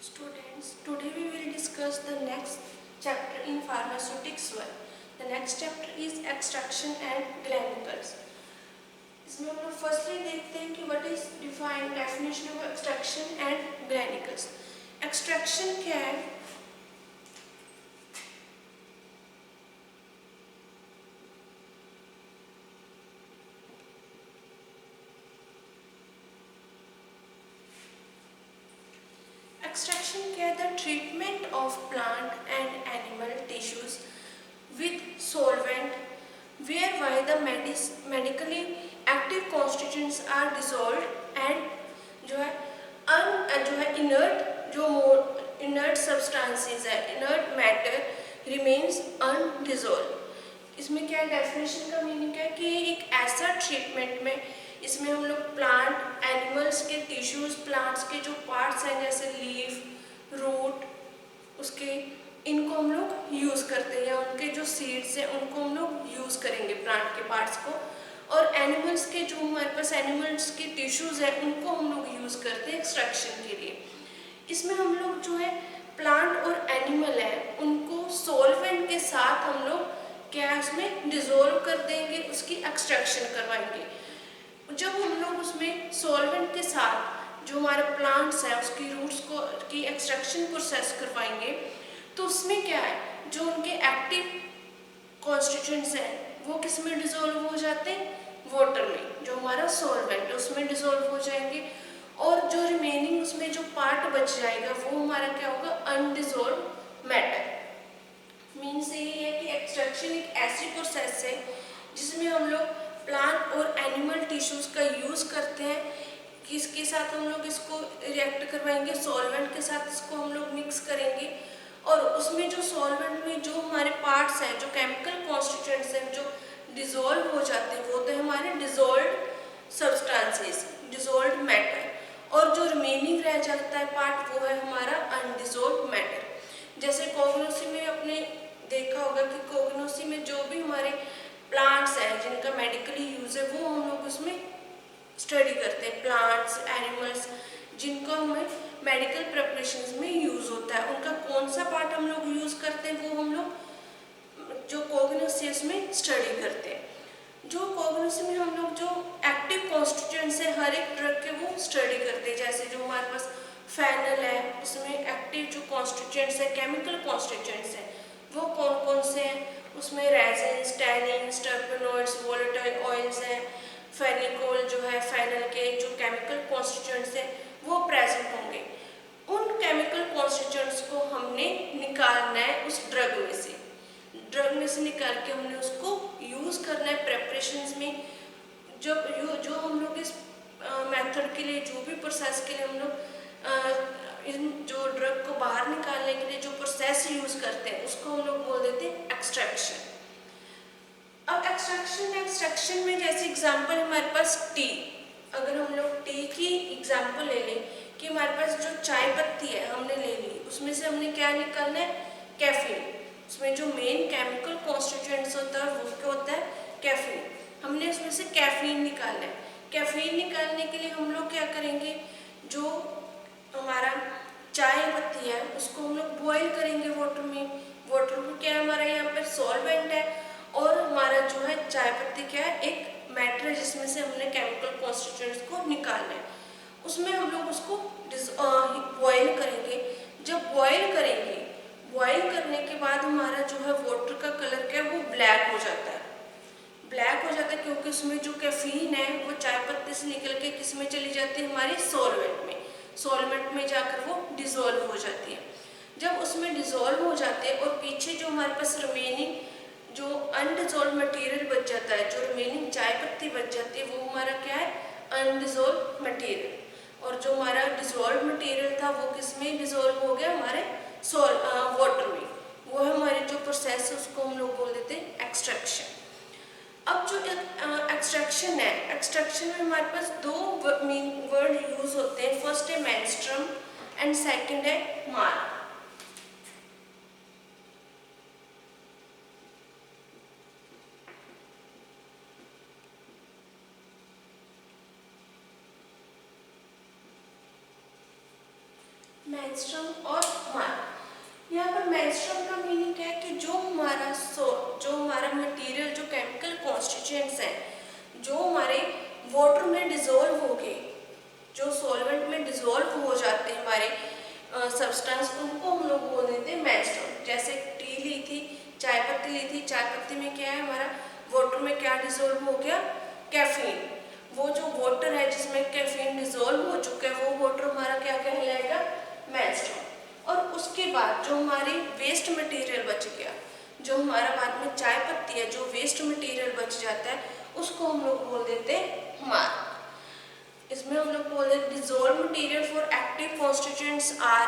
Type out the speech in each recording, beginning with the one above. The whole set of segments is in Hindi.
Students, today we will discuss the next chapter in pharmaceutics 1. The next chapter is extraction and granules. इसमें हम लोग फर्स्टली देखते हैं कि what is defined definition of extraction and galenicals. Extraction क्या है? Extraction care the treatment of plant and animal tissues with solvent whereby the medically active constituents are dissolved and जो है inert जो inert substances है inert matter remains undissolved। इसमें क्या डेफिनेशन का मीनिंग है कि एक ऐसा ट्रीटमेंट में इसमें हम लोग प्लांट एनिमल्स के टिश्यूज प्लांट्स के जो पार्ट्स हैं जैसे लीफ रूट उसके इनको हम लोग यूज़ करते हैं या उनके जो सीड्स हैं उनको हम लोग यूज़ करेंगे प्लांट के पार्ट्स को। और एनिमल्स के जो हमारे पास एनिमल्स के टिश्यूज हैं उनको हम लोग यूज़ करते हैं एक्सट्रैक्शन के लिए। इसमें हम लोग जो है प्लांट और एनिमल है उनको सॉल्वेंट के साथ हम लोग क्या उसमें डिजोल्व कर देंगे, उसकी एक्सट्रैक्शन करवाएंगे। जब हम लोग उसमें सॉल्वेंट के साथ जो हमारे प्लांट्स हैं उसकी रूट्स को की एक्सट्रैक्शन प्रोसेस करवाएंगे तो उसमें क्या है जो उनके एक्टिव कॉन्स्टिट्यूएंट्स हैं वो किस में डिजोल्व हो जाते हैं, वाटर में। जो हमारा सॉल्वेंट है उसमें डिजोल्व हो जाएंगे और जो रिमेनिंग उसमें जो पार्ट बच जाएगा वो हमारा क्या होगा, अनडिजोल्व मैटर। मीन्स ये है कि एक्सट्रैक्शन एक ऐसी प्रोसेस है जिसमें हम लोग प्लांट और एनिमल टिश्यूज का यूज़ करते हैं कि इसके साथ हम लोग इसको रिएक्ट करवाएंगे सॉल्वेंट के साथ, इसको हम लोग मिक्स करेंगे और उसमें जो सॉल्वेंट में जो हमारे पार्ट्स हैं जो केमिकल कॉन्स्टिट्यूएंट्स हैं जो डिजोल्व हो जाते हैं वो तो हमारे डिजोल्व सब्सटेंसेस डिजोल्व मैटर और जो रिमेनिंग रह जाता है पार्ट वो है हमारा अनडिजोल्व मैटर। जैसे कोगनोसी में आपने देखा होगा कि कोगनोसी में जो भी हमारे प्लांट्स हैं जिनका मेडिकली यूज़ है वो हम लोग उसमें स्टडी करते हैं। प्लांट्स एनिमल्स जिनको हमें मेडिकल प्रिपरेशंस में यूज़ होता है उनका कौन सा पार्ट हम लोग यूज़ करते हैं वो हम लोग जो कोगनोसिस में स्टडी करते हैं। जो कोगनोसी में हम लोग जो एक्टिव कॉन्स्टिट्यूएंट्स है हर एक ड्रग के वो स्टडी करते हैं। जैसे जो हमारे पास फेनल है उसमें एक्टिव जो कॉन्स्टिट्यूएंट्स है केमिकल कॉन्स्टिट्यूएंट्स हैं वो कौन कौन से हैं, उसमें रेजिन्स टैनिन्स टर्पेनोइड्स वोलेटाइल ऑयल्स हैं, फेनिकोल जो है फेनल के जो केमिकल कॉन्स्टिट्यूएंट्स हैं वो प्रेजेंट होंगे। उन केमिकल कॉन्स्टिट्यूएंट्स को हमने निकालना है उस ड्रग में से निकाल के हमने उसको यूज़ करना है प्रेपरेशंस में। जो हम लोग इस मेथड के लिए जो भी प्रोसेस के लिए हम लोग इन जो ड्रग को बाहर निकालने के लिए जो प्रोसेस यूज़ करते हैं उसको हम लोग बोल देते हैं एक्सट्रैक्शन। अब एक्सट्रैक्शन में जैसे एग्जांपल हमारे पास टी, अगर हम लोग टी की एग्जांपल ले लें कि हमारे पास जो चाय पत्ती है हमने ले ली उसमें से हमने क्या निकालना है, कैफीन। उसमें जो मेन केमिकल कॉन्स्टिट्यूएंट्स होता है वो क्या होता है, कैफीन। हमने उसमें से कैफीन निकालना है। कैफीन निकालने के लिए हम लोग क्या करेंगे, जो हमारा चाय पत्ती है उसको हम लोग बॉईल करेंगे वाटर में। वाटर में क्या है हमारा यहाँ पर सॉल्वेंट है और हमारा जो है चाय पत्ती क्या है, एक मैटर है जिसमें से हमने केमिकल कॉन्स्टिट्यूएंट्स को निकालना है। उसमें हम लोग उसको बॉईल करेंगे। जब बॉईल करने के बाद हमारा जो है वाटर का कलर क्या है वो ब्लैक हो जाता है। ब्लैक हो जाता है क्योंकि उसमें जो कैफीन है वो चाय पत्ती से निकल के किस में चली जाती है, हमारे सॉल्वेंट में जाकर वो डिजोल्व हो जाती है। जब उसमें डिजोल्व हो जाते हैं और पीछे जो हमारे पास रिमेनिंग जो अनडिजोल्व मटेरियल बच जाता है, जो रिमेनिंग चाय पत्ती बच जाती है वो हमारा क्या है, अनडिजोल्व मटेरियल। और जो हमारा डिजोल्व मटेरियल था वो किस में डिजोल्व हो गया, हमारे वाटर में। वो है हमारी जो प्रोसेस है उसको हम लोग बोल देते हैं एक्सट्रैक्शन। अब जो एक्सट्रैक्शन है, एक्सट्रैक्शन में हमारे पास दो वर्ड यूज होते हैं। फर्स्ट है मेंस्ट्रुम एंड सेकंड है मार। मेंस्ट्रुम और मार्क। यहाँ पर मेंस्ट्रुम का मीनिंग क्या है कि जो हमारा मटेरियल, जो केमिकल कॉन्स्टिट्यूएंट्स हैं, जो हमारे वाटर में डिजोल्व हो गए, जो सॉल्वेंट में डिजोल्व हो जाते हैं हमारे सब्सटेंस, उनको हम लोग बोल देते हैं मेंस्ट्रुम। जैसे टी ली थी, चाय पत्ती ली थी, चाय पत्ती में क्या है, हमारा वाटर में क्या डिजोल्व हो गया, कैफीन। वो जो वाटर है जिसमें कैफीन डिजोल्व हो चुका है, वो वाटर हमारा क्या कहलाएगा, मेंस्ट्रुम। और उसके बाद जो हमारी वेस्ट मटेरियल बच गया, जो हमारा बाद में चाय पत्ती है, जो वेस्ट मटेरियल बच जाता है, उसको हम लोग बोल देते हैं मार्क। इसमें हम लोग बोल देते dissolve material for active constituents are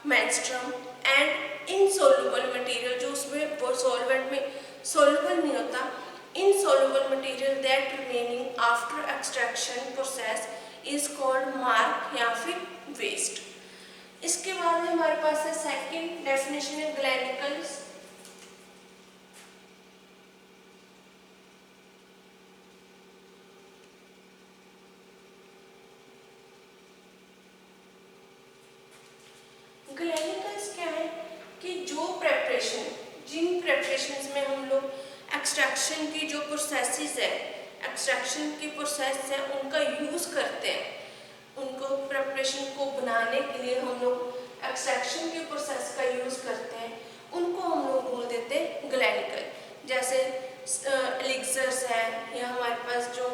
menstruum and insoluble material, जो उसमें वो सॉल्वेंट में सॉल्युबल नहीं होता, insoluble material that remaining after extraction process is called mark या फिर waste। इसके बाद हमारे पास है सेकंड डेफिनेशन है ग्लैनिकल्स। ग्लैनिकल्स क्या है कि जो प्रेपरेशन, जिन प्रेपरेशंस में हम लोग एक्सट्रैक्शन की जो प्रोसेसेस है, एक्सट्रैक्शन की प्रोसेस है, उनका यूज़ करते हैं, उनको प्रेपरेशन को बनाने के लिए हम लोग एक्सट्रैक्शन की प्रोसेस का यूज़ करते हैं, उनको हम लोग बोल देते हैं ग्लैनिकल। जैसे एलिक्सर्स है, या हमारे पास जो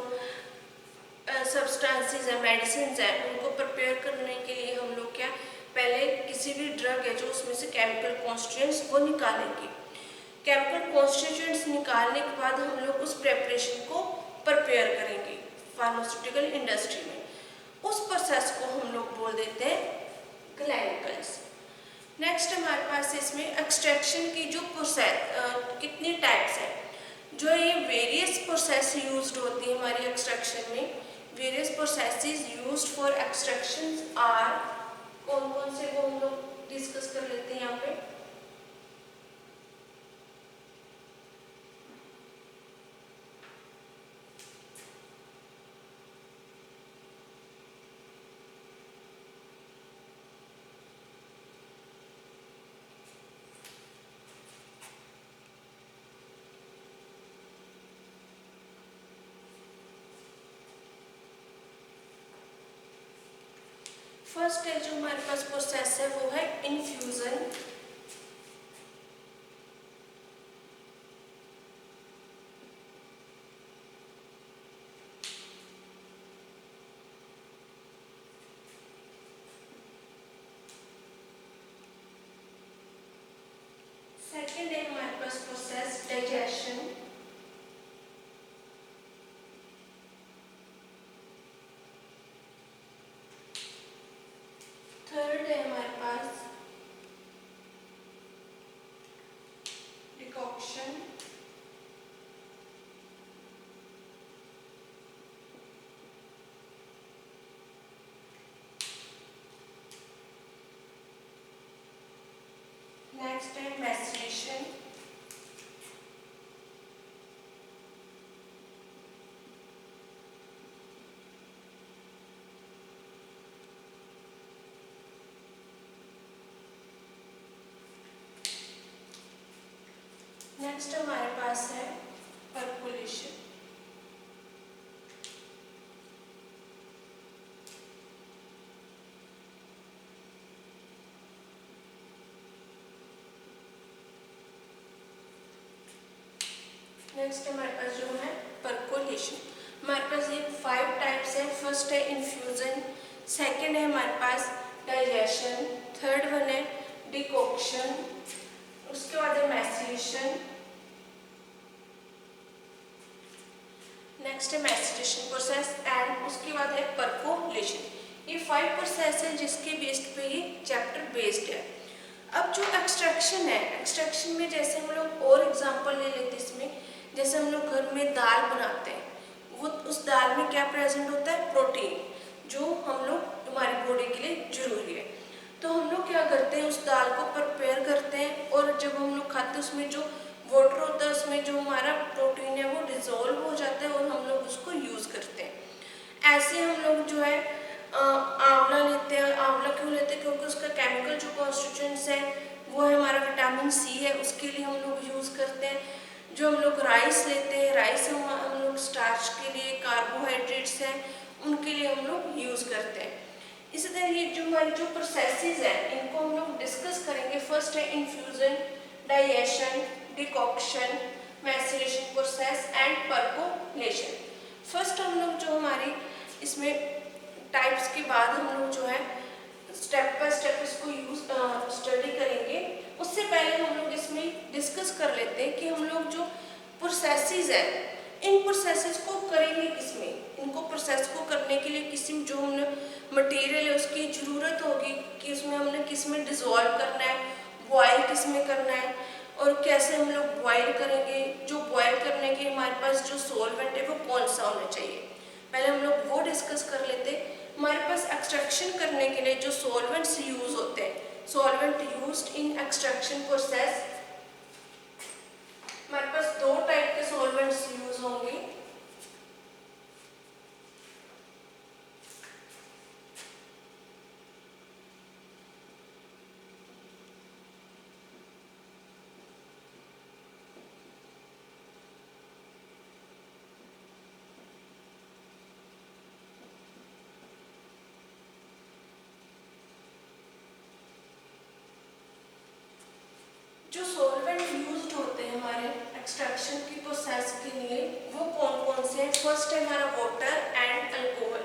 सब्सटेंसेस है, मेडिसिन है, उनको प्रिपेयर करने के लिए हम लोग क्या, पहले किसी भी ड्रग है जो उसमें से केमिकल कॉन्स्टिट्यूएंट्स वो निकालेंगे। केमिकल कॉन्स्टिट्यूएंट्स निकालने के बाद हम लोग उस प्रेपरेशन को प्रिपेयर करेंगे फार्मास्यूटिकल इंडस्ट्री में। उस प्रोसेस को हम लोग बोल देते हैं ग्लैनिकल्स। नेक्स्ट हमारे पास इसमें एक्सट्रैक्शन की जो प्रोसेस कितनी टाइप्स है, जो ये वेरियस प्रोसेस यूज्ड होती है हमारी एक्सट्रैक्शन में। Various processes used for extraction are, कौन कौन से वो हम लोग डिस्कस कर लेते हैं यहाँ पे। फर्स्ट है जो हमारे पास प्रोसेस है वो है इन्फ्यूजन। सेकेंड है हमारे पास प्रोसेस डाइजेशन। थर्ड है हमारे पास डिकॉक्शन। नेक्स्ट है मैसरेशन। नेक्स्ट हमारे पास है परकोलेशन। नेक्स्ट हमारे पास जो है परकोलेशन। हमारे पास ये 5 टाइप्स है। फर्स्ट है इन्फ्यूजन, सेकंड है हमारे पास डाइजेशन, थर्ड वन है डिकॉक्शन, उसके बाद है मैसरेशन, नेक्स्ट है मैसरेशन प्रोसेस एंड उसके बाद है परकोलेशन। ये 5 प्रोसेस है जिसके बेस्ड पे ये चैप्टर बेस्ड है। अब जो एक्सट्रैक्शन है, एक्सट्रैक्शन में जैसे हम लोग और एग्जांपल ले लेते हैं इसमें, जैसे हम लोग घर में दाल बनाते हैं, वो उस दाल में क्या प्रेजेंट होता है, प्रोटीन, जो हम लोग हमारी बॉडी के लिए जरूरी है। तो हम लोग क्या करते हैं, उस दाल को प्रिपेयर करते हैं और जब हम लोग खाते हैं उसमें जो वाटर होता है उसमें जो हमारा प्रोटीन है वो डिजोल्व हो जाता है और हम लोग उसको यूज़ करते हैं। ऐसे हम लोग जो है आंवला लेते हैं। आंवला क्यों लेते हैं, क्योंकि उसका केमिकल जो कॉन्स्टिट्यूएंट्स है वो है हमारा विटामिन सी है, उसके लिए हम लोग यूज़ करते हैं। जो हम लोग राइस लेते हैं, राइस हम लोग स्टार्च के लिए, कार्बोहाइड्रेट्स हैं उनके लिए हम लोग यूज़ करते हैं। इसी तरह ये जो हमारी जो प्रोसेसेस हैं इनको हम लोग डिस्कस करेंगे। फर्स्ट है infusion, digestion, decoction, maceration process and percolation. First हम लोग जो हमारी इसमें टाइप्स के बाद हम लोग जो है स्टेप बाय स्टेप इसको स्टडी करेंगे। उससे पहले हम लोग इसमें डिस्कस कर लेते हैं कि हम लोग जो प्रोसेसेस है इन प्रोसेसेस को करेंगे किसमें, इनको प्रोसेस को करने के लिए किसी जो हमने मटेरियल है उसकी ज़रूरत होगी कि उसमें हमने किस में डिज़ोल्व करना है, बॉयल किस में करना है और कैसे हम लोग बॉयल करेंगे। जो बॉयल करने के हमारे पास जो सॉल्वेंट है वो कौन सा होना चाहिए, पहले हम लोग वो डिस्कस कर लेते हैं। हमारे पास एक्सट्रैक्शन करने के लिए जो सॉल्वेंट्स यूज़ होते हैं, solvent used in extraction process, हमारे पास दो टाइप के सॉल्वेंट्स यूज होंगे। जो सॉल्वेंट यूज्ड होते हैं हमारे एक्सट्रैक्शन की प्रोसेस के लिए वो कौन कौन से हैं। फर्स्ट है हमारा water and alcohol.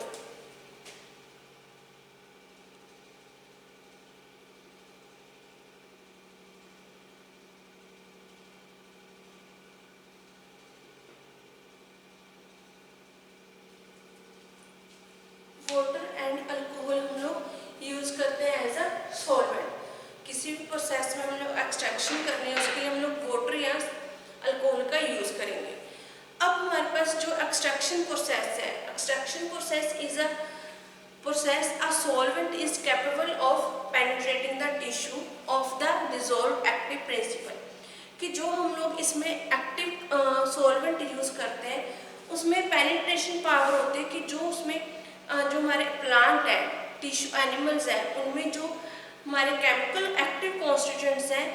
Water and alcohol हम लोग यूज करते हैं एज अ सॉल्वेंट। किसी भी प्रोसेस में हम लोग एक्सट्रैक्शन करने हैं उसके लिए हम लोग वाटर या अल्कोहल का यूज करेंगे। अब हमारे पास जो एक्सट्रैक्शन प्रोसेस है, extraction process is a process a solvent is capable of penetrating the tissue of the dissolved active principal. कि जो हम लोग इसमें एक्टिव सॉल्वेंट यूज करते हैं उसमें पेनिट्रेशन पावर होती है कि जो उसमें जो हमारे प्लांट है, टिश्यू एनिमल्स है, उनमें जो हमारे केमिकल एक्टिव कॉन्स्टिट्यूएंट्स हैं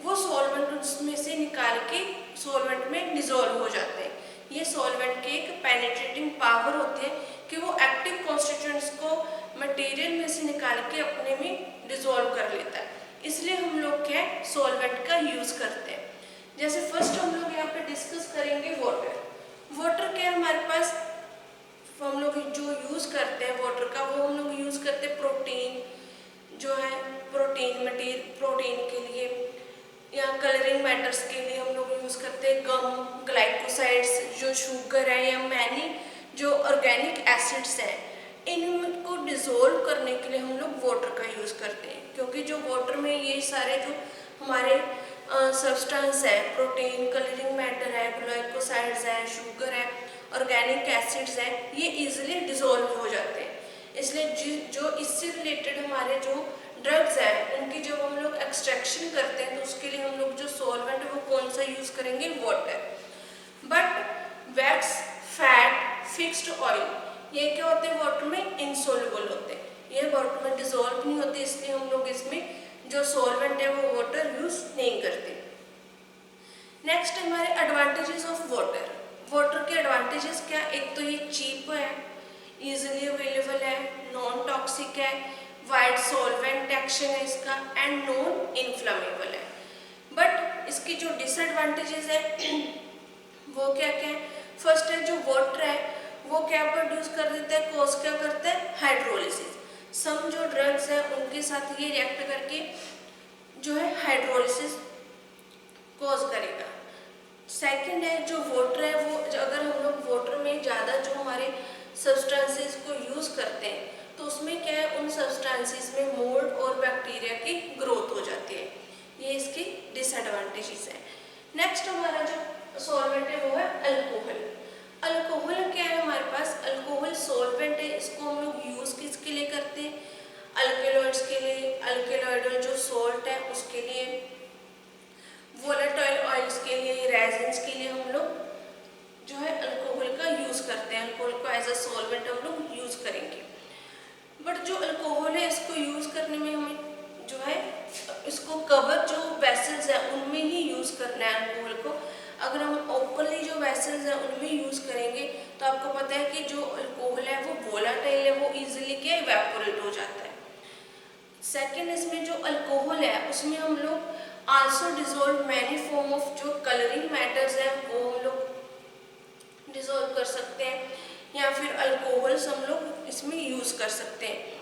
वो सॉल्वेंट उसमें से निकाल के सॉल्वेंट में डिसॉल्व हो जाते हैं। ये सॉल्वेंट की एक पेनिट्रेटिंग पावर होती है कि वो एक्टिव कॉन्स्टिट्यूएंट्स को मटेरियल में से निकाल के अपने में डिसॉल्व कर लेता है। इसलिए हम लोग क्या है सॉल्वेंट का यूज करते हैं। जैसे फर्स्ट हम लोग यहाँ पे डिस्कस करेंगे वाटर। वाटर क्या है हमारे पास, हम लोग जो यूज करते हैं वाटर का वो हम लोग यूज करते हैं प्रोटीन जो है, प्रोटीन मटेरियल प्रोटीन के लिए या कलरिंग मैटर्स के लिए हम लोग यूज करते हैं गम, ग्लाइकोसाइड्स जो शुगर है या मैनी जो ऑर्गेनिक एसिड्स हैं इनको डिसॉल्व करने के लिए हम लोग वाटर का यूज करते हैं। क्योंकि जो वाटर में ये सारे जो हमारे सब्सटेंस है, प्रोटीन, कलरिंग मैटर है, ग्लाइकोसाइड्स है, शुगर है, ऑर्गेनिक एसिड्स हैं, ये इजीली डिसॉल्व हो जाते हैं। इसलिए जो इससे रिलेटेड हमारे जो ड्रग्स है उनकी जब हम लोग एक्सट्रैक्शन करते हैं तो उसके लिए हम लोग जो सॉल्वेंट है वो कौन सा यूज करेंगे, water. But wax, fat, fixed oil ये क्या होते हैं वाटर में इनसॉल्युबल होते हैं, ये वाटर में डिसॉल्व नहीं होते, इसलिए हम लोग इसमें जो सॉल्वेंट है वो वाटर यूज नहीं करते। नेक्स्ट हमारे एडवांटेजेस ऑफ वाटर। वाटर के एडवांटेजेस क्या, एक तो ये चीप है, इजीली अवेलेबल है, नॉन टॉक्सिक है, वाइड सॉल्वेंट एक्शन है इसका एंड नॉन इन्फ्लेमेबल है। बट इसकी जो डिसएडवांटेजेस है वो क्या क्या है। फर्स्ट है जो वाटर है वो क्या प्रोड्यूस कर देता है, कॉज क्या करता है, हाइड्रोलिसिस। सम जो ड्रग्स है उनके साथ ये रिएक्ट करके जो है हाइड्रोलिसिस कॉज करेगा। सेकंड है जो वाटर है वो अगर हम लोग वाटर में ज़्यादा जो हमारे सब्सटेंसेस को यूज़ करते हैं तो उसमें क्या है उन सब्सटेंसेस में मोल्ड और बैक्टीरिया की ग्रोथ हो जाती है, ये इसकी डिसएडवांटेजेस है। नेक्स्ट हमारा जो सॉल्वेंट है वो है अल्कोहल। अल्कोहल क्या है हमारे पास, अल्कोहल सॉल्वेंट है, इसको हम लोग यूज़ किसके लिए करते हैं, अल्केलॉइड्स के लिए, अल्केलॉइडल जो सॉल्ट है उसके लिए, वोलेटाइल ऑयल्स के लिए, रेजिन्स के लिए हम लोग जो है अल्कोहल का यूज़ करते हैं। अल्कोहल को एज अ सॉल्वेंट हम लोग यूज़ करेंगे। बट जो अल्कोहल है इसको यूज़ करने में हमें उनमें ही यूज़ करना है अल्कोहल को। अगर हम ओपनली जो वेसल्स हैं उनमें यूज़ करेंगे तो आपको पता है कि जो अल्कोहल है वो वोलाटाइल है, वो इजीली क्या इवेपोरेट हो जाता है। सेकेंड, इसमें जो अल्कोहल है उसमें हम लोग also dissolve many form of जो कलरिंग मैटर्स हैं वो हम लोग डिजोल्व कर सकते हैं, या फिर अल्कोहल्स हम लोग इसमें यूज़ कर सकते हैं।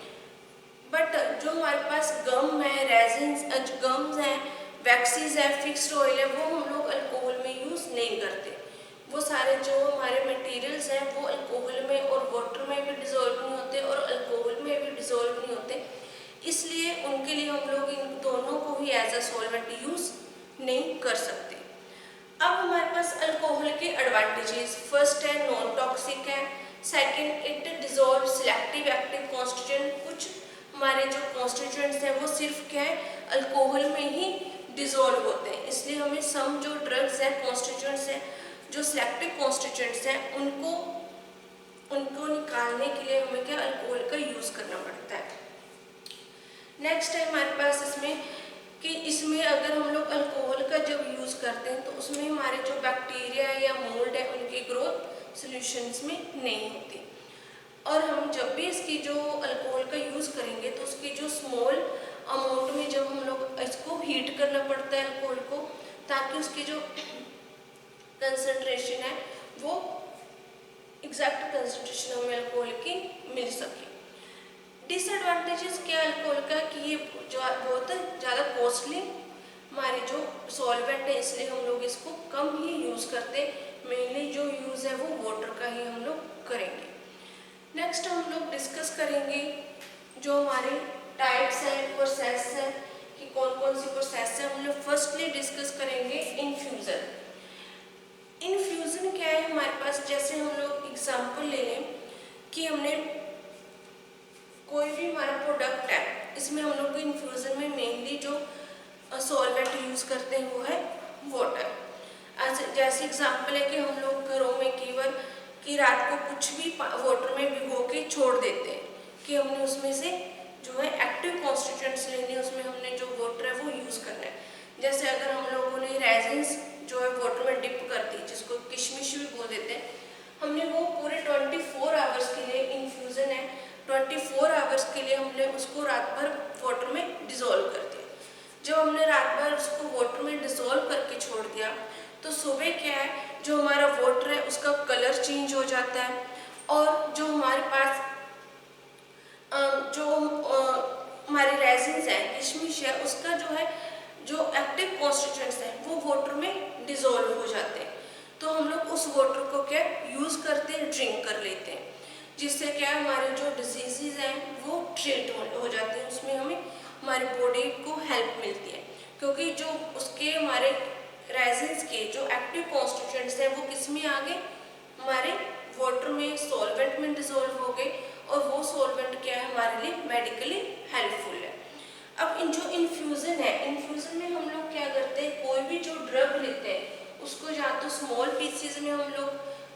बट जो हमारे पास गम है, रेजिन्स, गम्स हैं, वैक्सीज है, फिक्स्ड ऑयल है, वो हम लोग अल्कोहल में यूज़ नहीं करते। वो सारे जो हमारे मटेरियल्स हैं वो अल्कोहल में और वाटर में भी डिज़ोल्व नहीं होते और अल्कोहल में भी डिज़ोल्व नहीं होते, इसलिए उनके लिए हम लोग इन दोनों को ही एज अ सॉल्वेंट यूज़ नहीं कर सकते। अब हमारे पास अल्कोहल के एडवांटेजेस, फर्स्ट है नॉन टॉक्सिक है, second it dissolve selective active constituent, कुछ हमारे जो कॉन्स्टिट्यूएंट्स हैं वो सिर्फ क्या है अल्कोहल में ही डिजोल्व होते हैं, इसलिए हमें सम जो ड्रग्स हैं कॉन्स्टिट्यूएंट्स हैं जो सिलेक्टिव कॉन्स्टिट्यूएंट्स हैं उनको निकालने के लिए हमें क्या अल्कोहल का यूज़ करना पड़ता है। नेक्स्ट है हमारे पास इसमें कि इसमें अगर हम लोग अल्कोहल का जब यूज़ करते हैं तो उसमें हमारे जो बैक्टीरिया या मोल्ड है उनकी ग्रोथ सॉल्यूशंस में नहीं होती, और हम जब भी इसकी जो अल्कोहल का यूज़ करेंगे तो उसकी जो स्मॉल अमाउंट में जब हम लोग इसको हीट करना पड़ता है अल्कोहल को, ताकि उसकी जो कंसंट्रेशन है वो एग्जैक्ट कंसंट्रेशन हमें अल्कोहल की मिल सके। डिसएडवांटेजेस क्या अल्कोहल का कि ये जो बहुत ज़्यादा कॉस्टली हमारे जो सॉल्वेंट है, इसलिए हम लोग इसको कम ही यूज़ करते हैं, मेनली जो यूज़ है वो वाटर का ही हम लोग करेंगे। नेक्स्ट हम लोग डिस्कस करेंगे जो हमारे टाइप्स हैं, प्रोसेस हैं कि कौन कौन सी प्रोसेस है। हम लोग फर्स्टली डिस्कस करेंगे इन्फ्यूज़न। इन्फ्यूज़न क्या है हमारे पास, जैसे हम लोग एग्जांपल ले लें कि हमने कोई भी हमारा प्रोडक्ट है, इसमें हम लोग इन्फ्यूज़न में मेनली जो सॉल्वेंट यूज़ करते हैं वो है वाटर। जैसे एग्जांपल है कि हम लोग घरों में केवल कि रात को कुछ भी वाटर में भिगो के छोड़ देते हैं कि हमने उसमें से जो है एक्टिव कॉन्स्टिट्यूएंट्स लेने, उसमें हमने जो वाटर है वो यूज़ करना है। जैसे अगर हम लोगों ने रेजिन्स जो है वाटर में डिप कर दी, जिसको किशमिश भी बोल देते हैं, हमने वो पूरे 24 आवर्स के लिए इन्फ्यूज़न है, 24 आवर्स के लिए हमने उसको रात भर वाटर में डिज़ोल्व कर दिया। जब हमने रात भर उसको वाटर में डिज़ोल्व करके छोड़ दिया तो सुबह क्या है जो हमारा वाटर है उसका कलर चेंज हो जाता है, और जो हमारे पास जो हमारे रेजिन्स हैं, किशमिश है, उसका जो है जो एक्टिव कॉन्स्टिट्यूएंट्स हैं वो वाटर में डिज़ोल्व हो जाते हैं। तो हम लोग उस वाटर को क्या यूज़ करते हैं, ड्रिंक कर लेते हैं, जिससे क्या हमारे जो डिजीज़ हैं वो ट्रीट हो जाते हैं, उसमें हमें हमारी बॉडी को हेल्प मिलती है, क्योंकि जो उसके हमारे रेजिन्स के जो एक्टिव कॉन्स्टिट्यूएंट्स हैं वो किस में आ गए, हमारे वाटर में सॉल्वेंट में डिज़ोल्व हो गए, और वो सॉल्वेंट क्या है हमारे लिए मेडिकली हेल्पफुल है। अब इन जो इन्फ्यूज़न है, इन्फ्यूज़न में हम लोग क्या करते हैं, कोई भी जो ड्रग लेते हैं उसको या तो स्मॉल पीसीज में हम लोग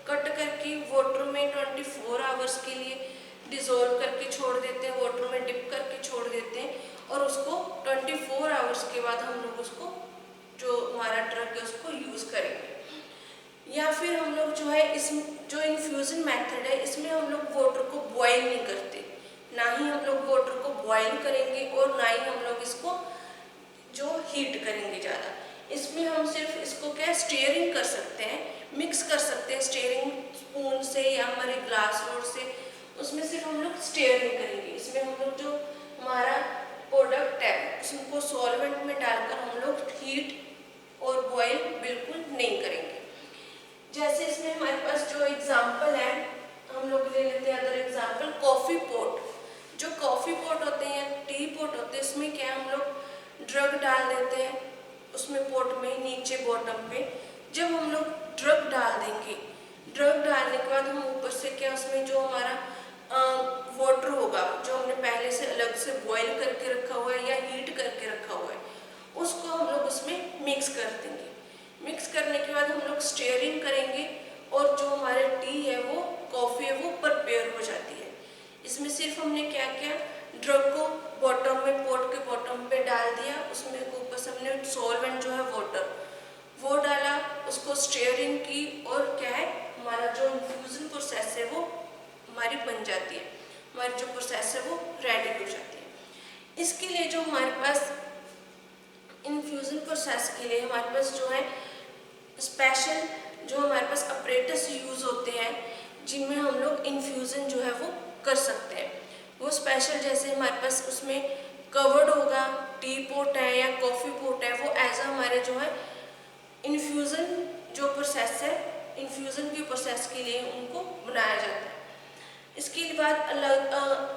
कट करके वाटर में 24 आवर्स के लिए डिज़ोल्व करके छोड़ देते हैं, वाटर में डिप करके छोड़ देते हैं, और उसको 24 आवर्स के बाद हम लोग उसको जो हमारा ड्रग है उसको यूज़ करेंगे। या फिर हम लोग जो है इस जो इन्फ्यूज़न मेथड है इसमें हम लोग वाटर को बॉयल नहीं करते, ना ही हम लोग वाटर को बॉयल करेंगे और ना ही हम लोग इसको जो हीट करेंगे ज़्यादा। इसमें हम सिर्फ इसको क्या स्टीयरिंग कर सकते हैं, मिक्स कर सकते हैं स्टीयरिंग स्पून से या हमारे ग्लास रोड से, उसमें सिर्फ हम लोग स्टीयरिंग करेंगे। इसमें हम लोग जो हमारा प्रोडक्ट है उसको सॉल्वेंट में डालकर हम लोग हीट और बॉयल बिल्कुल नहीं करेंगे। जैसे इसमें हमारे पास जो एग्जांपल है हम लोग ले लेते हैं अदर एग्जांपल, कॉफ़ी पॉट। जो कॉफ़ी पॉट होते हैं या टी पॉट होते हैं उसमें क्या हम लोग ड्रग डाल देते हैं उसमें पॉट में नीचे बॉटम पे। जब हम लोग ड्रग डाल देंगे, ड्रग डालने के बाद हम ऊपर से क्या उसमें जो हमारा वाटर होगा जो हमने पहले से अलग से बॉयल करके रखा हुआ है या हीट करके रखा हुआ है उसको हम लोग उसमें मिक्स कर देंगे। मिक्स करने के बाद हम लोग स्टीयरिंग करेंगे और जो हमारे टी है वो कॉफ़ी है वो प्रिपेयर हो जाती है। इसमें सिर्फ हमने क्या किया, ड्रग को बॉटम में पॉट के बॉटम पे डाल दिया, उसमें ऊपर से हमने सॉल्वेंट जो है वाटर बन जाती है, हमारी जो प्रोसेस है वो रेडी हो जाती है। इसके लिए जो हमारे पास इन्फ्यूज़न प्रोसेस के लिए हमारे पास जो है स्पेशल जो हमारे पास अपरेटस यूज़ होते हैं जिनमें हम लोग इन्फ्यूज़न जो है वो कर सकते हैं। वो स्पेशल जैसे हमारे पास उसमें कवर्ड होगा, टी पोट है या कॉफ़ी पोट है, वो एज हमारे जो है इन्फ्यूज़न जो प्रोसेस है, इन्फ्यूज़न की प्रोसेस के लिए उनको बनाया जाता है। इसके बाद अलग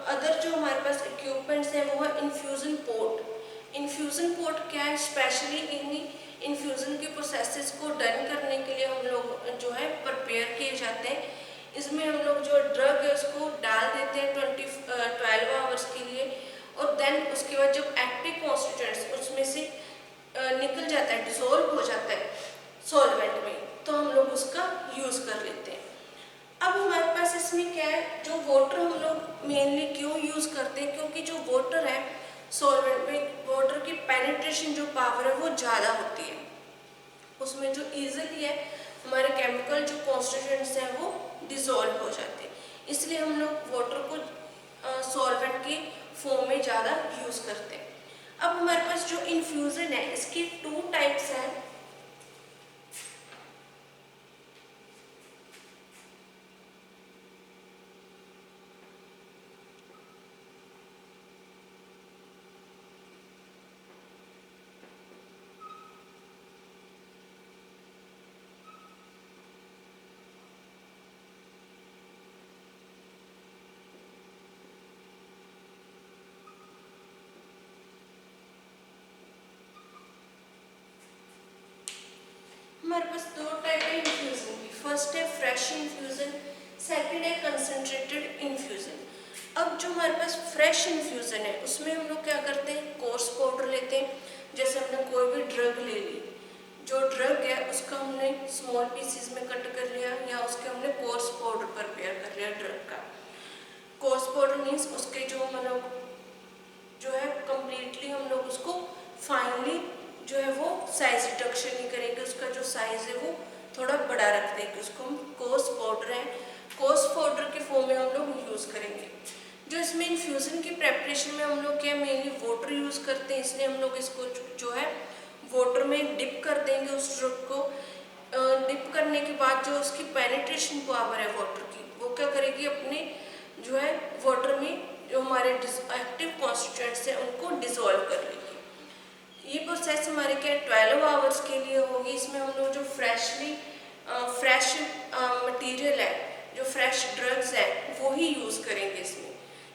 अदर जो हमारे पास इक्विपमेंट्स हैं वो है इन्फ्यूज़न पोट। इन्फ्यूज़न पोट क्या है, स्पेशली इन्फ्यूज़न की प्रोसेसेस को डन करने के लिए हम लोग जो है प्रिपेयर किए जाते हैं। इसमें हम लोग जो ड्रग है उसको डाल देते हैं 12 आवर्स के लिए, और देन उसके बाद जब एक्टिव कॉन्स्टिट्यूएंट्स उसमें से निकल जाता है, डिसॉल्व हो जाता है सॉल्वेंट में, तो हम लोग उसका यूज़ कर लेते हैं। अब हमारे पास इसमें क्या है, जो वाटर हम लोग मेनली क्यों यूज़ करते हैं, क्योंकि जो वाटर है सॉल्वेंट में, वाटर की पेनिट्रेशन जो पावर है वो ज़्यादा होती है, उसमें जो ईजिली है हमारे केमिकल जो कॉन्स्टिट्यूएंट्स हैं वो डिसॉल्व हो जाते हैं। इसलिए हम लोग वाटर को सॉल्वेंट के फॉर्म में ज़्यादा यूज़ करते हैं। अब हमारे पास जो इन्फ्यूज़न है इसकी 2 टाइप्स हैं। हमारे पास 2 टाइप है इन्फ्यूज़न की। फर्स्ट है फ्रेश इन्फ्यूज़न, सेकंड है कंसंट्रेटेड इन्फ्यूज़न। अब जो हमारे पास फ्रेश इन्फ्यूज़न है उसमें हम लोग क्या करते हैं, कोर्स पाउडर लेते हैं। जैसे हमने कोई भी ड्रग ले ली, जो ड्रग है उसका हमने स्मॉल पीसेस में कट कर लिया या उसके हमने कोर्स पाउडर प्रिपेयर कर लिया ड्रग का। कोर्स पाउडर मीन्स उसके जो मतलब जो है कम्प्लीटली हम लोग उसको फाइनली जो है वो साइज रिडक्शन नहीं करेंगे, उसका जो साइज है वो थोड़ा बड़ा रख देंगे, उसको हम कोर्स पाउडर है, कोर्स पाउडर के फॉर्म में हम लोग यूज़ करेंगे। जो इसमें इन्फ्यूज़न की प्रेपरेशन में हम लोग क्या मेनली वाटर यूज़ करते हैं, इसलिए हम लोग इसको जो है वाटर में डिप कर देंगे उस ड्रग को। डिप करने के बाद जो उसकी पेनिट्रेशन पावर है वाटर की, वो क्या करेगी, अपने जो है वाटर में जो हमारे एक्टिव कॉन्स्टिट्यूएंट्स हैं उनको डिसॉल्व कर लेगी। ये प्रोसेस हमारे क्या 12 आवर्स के लिए होगी। इसमें हम लोग जो फ्रेश मटेरियल है, जो फ्रेश ड्रग्स है वो ही यूज़ करेंगे इसमें।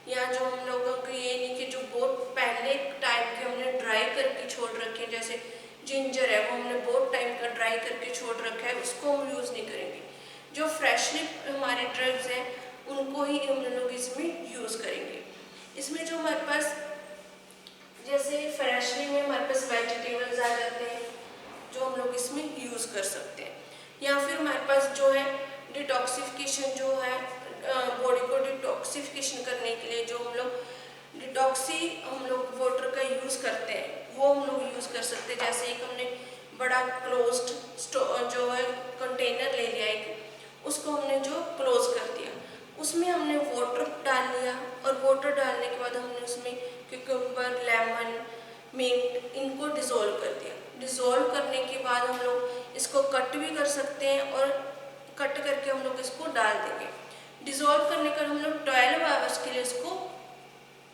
या जो हम लोगों को ये नहीं कि जो बहुत पहले टाइम के हमने ड्राई करके छोड़ रखे हैं, जैसे जिंजर है वो हमने बहुत टाइम का ड्राई करके छोड़ रखा है, उसको हम यूज़ नहीं करेंगे। जो फ्रेशली हमारे ड्रग्स हैं उनको ही हम लोग इसमें यूज़ करेंगे। इसमें जो हमारे पास जैसे फ्रेशली में हमारे पास वेजिटेबल्स आ जाते हैं जो हम लोग इसमें यूज़ कर सकते हैं। या फिर हमारे पास जो है डिटॉक्सिफिकेशन जो है, बॉडी को डिटॉक्सिफिकेशन करने के लिए जो हम लोग डिटॉक्सी हम लोग वाटर का यूज़ करते हैं वो हम लोग यूज़ कर सकते हैं। जैसे एक हमने बड़ा क्लोज्ड जो है कंटेनर ले लिया, एक उसको हमने जो क्लोज कर दिया, उसमें हमने वाटर डाल लिया, और वाटर डालने के बाद हमने उसमें क्यूकम्बर, लेमन, मिंट इनको डिसॉल्व कर दिया। डिसॉल्व करने के बाद हम लोग इसको कट भी कर सकते हैं, और कट करके हम लोग इसको डाल देंगे। डिसॉल्व करने का हम लोग 12 आवर्स के लिए इसको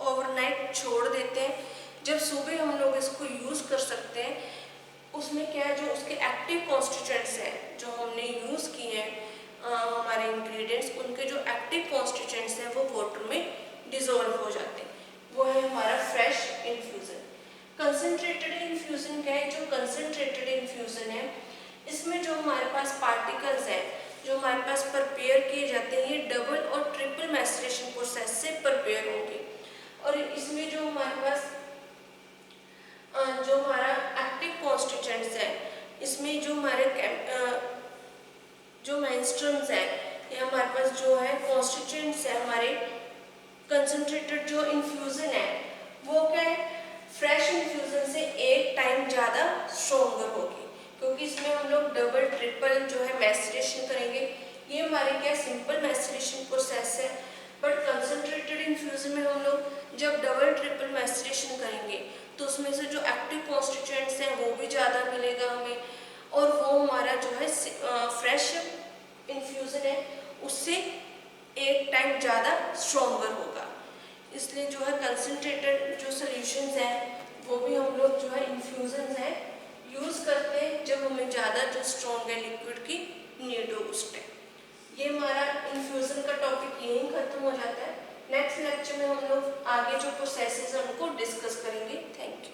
ओवरनाइट छोड़ देते हैं। जब सुबह हम लोग इसको यूज़ कर सकते हैं, उसमें क्या है जो उसके एक्टिव कॉन्स्टिट्यूएंट्स हैं जो हमने यूज़ किए हैं हमारे इंग्रेडिएंट्स, उनके जो एक्टिव कॉन्स्टिट्यूएंट्स हैं वो वाटर में डिसॉल्व हो जाते हैं। वो है हमारा फ्रेश इन्फ्यूज़न। कंसनट्रेटेड इन्फ्यूज़न क्या है, जो कंसनट्रेटेड इन्फ्यूज़न है इसमें जो हमारे पास पार्टिकल्स हैं जो हमारे पास प्रिपेयर किए जाते हैं, ये डबल और ट्रिपल मैस्ट्रेशन प्रोसेस से प्रिपेयर होंगे। और इसमें जो हमारे पास जो हमारा एक्टिव कॉन्स्टिट्यूएंट्स है, इसमें जो हमारे जो मेंस्ट्रुम्स है, ये हमारे पास जो है कॉन्स्टिट्यूएंट्स है हमारे कंसनट्रेटेड जो इन्फ्यूज़न है वो क्या है फ्रेश इन्फ्यूज़न से 8 टाइम ज़्यादा स्ट्रोंगर होगी, क्योंकि इसमें हम लोग डबल ट्रिपल जो है मैस्ट्रेशन करेंगे। ये हमारे क्या सिंपल मैस्ट्रेशन प्रोसेस है, बट उसमें से जो एक्टिव कॉन्स्टिट्यूएंट्स हैं वो भी ज़्यादा मिलेगा हमें, और वो हमारा जो है फ्रेश इन्फ्यूज़न है उससे 8 टाइम ज़्यादा स्ट्रॉन्गर होगा। इसलिए जो है कंसनट्रेटेड जो सॉल्यूशंस हैं वो भी हम लोग जो है इन्फ्यूज़न्स हैं यूज़ करते हैं जब हमें ज़्यादा जो स्ट्रॉन्ग है लिक्विड की नीड हो उस टाइम। ये हमारा इन्फ्यूज़न का टॉपिक यहीं खत्म हो जाता है। नेक्स्ट लेक्चर में हम लोग आगे जो प्रोसेसेस हैं उनको डिस्कस करेंगे। Thank you.